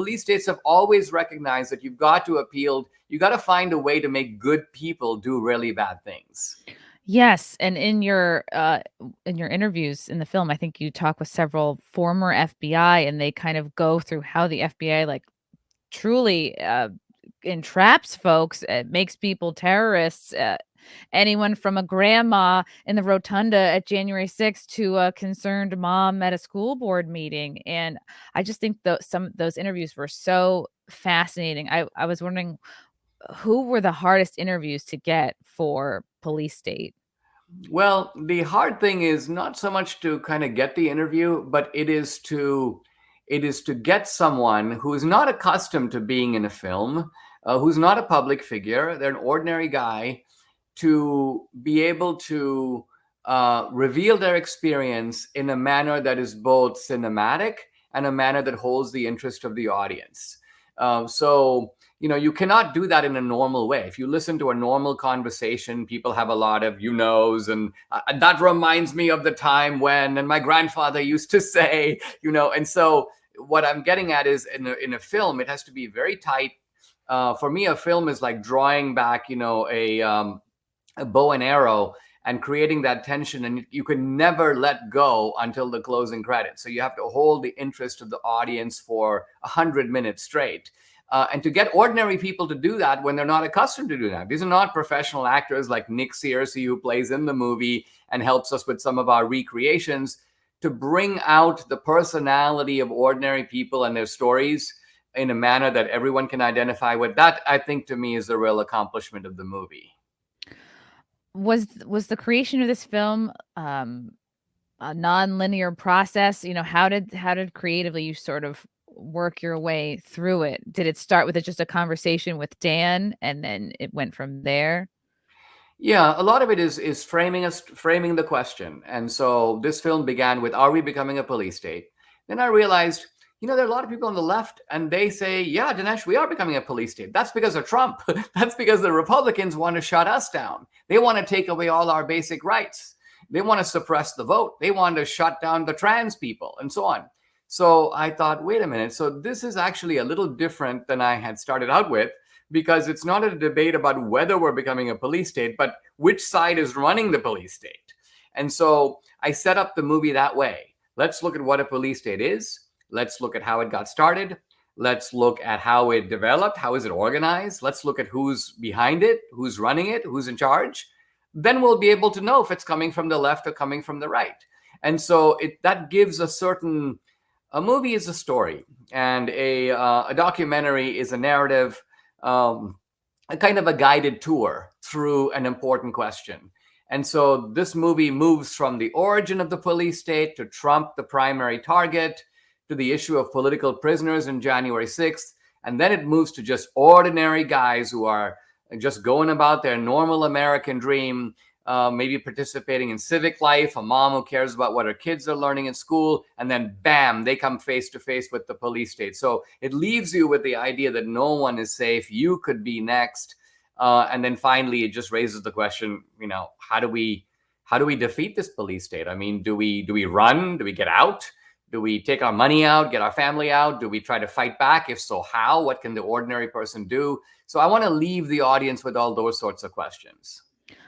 police states have always recognized that you've got to find a way to make good people do really bad things. Yes, and in your interviews in the film, I think you talk with several former FBI, and they kind of go through how the FBI like truly entraps folks, makes people terrorists. Anyone from a grandma in the rotunda at January 6th to a concerned mom at a school board meeting. And I just think those interviews were so fascinating. I was wondering who were the hardest interviews to get for Police State? Well, the hard thing is not so much to kind of get the interview, but it is to get someone who is not accustomed to being in a film, who's not a public figure. They're an ordinary guy, to be able to reveal their experience in a manner that is both cinematic and a manner that holds the interest of the audience. So, you cannot do that in a normal way. If you listen to a normal conversation, people have a lot of knows, and that reminds me of the time when, and my grandfather used to say, and so what I'm getting at is in a film, it has to be very tight. For me, a film is like drawing back, a bow and arrow and creating that tension, and you can never let go until the closing credits. So you have to hold the interest of the audience for 100 minutes straight. And to get ordinary people to do that when they're not accustomed to do that. These are not professional actors like Nick Searcy, who plays in the movie and helps us with some of our recreations, to bring out the personality of ordinary people and their stories in a manner that everyone can identify with. That, I think, to me, is the real accomplishment of the movie. Was the creation of this film a non-linear process? How did creatively you sort of work your way through it? Did it start with just a conversation with Dan, and then it went from there? Yeah, a lot of it is framing the question. And so this film began with, are we becoming a police state? Then I realized, there are a lot of people on the left, and they say, yeah, Dinesh, we are becoming a police state. That's because of Trump. That's because the Republicans want to shut us down. They want to take away all our basic rights. They want to suppress the vote. They want to shut down the trans people and so on. So I thought, wait a minute. So this is actually a little different than I had started out with, because it's not a debate about whether we're becoming a police state, but which side is running the police state. And so I set up the movie that way. Let's look at what a police state is. Let's look at how it got started. Let's look at how it developed. How is it organized? Let's look at who's behind it, who's running it, who's in charge. Then we'll be able to know if it's coming from the left or coming from the right. And so that gives a movie is a story, and a documentary is a narrative, a kind of a guided tour through an important question. And so this movie moves from the origin of the police state to Trump, the primary target, to the issue of political prisoners in January 6th. And then it moves to just ordinary guys who are just going about their normal American dream, maybe participating in civic life, a mom who cares about what her kids are learning in school, and then bam, they come face to face with the police state. So it leaves you with the idea that no one is safe. You could be next. And then finally, it just raises the question, how do we defeat this police state? I mean, do we run? Do we get out? Do we take our money out, get our family out? Do we try to fight back? If so, how? What can the ordinary person do? So I want to leave the audience with all those sorts of questions.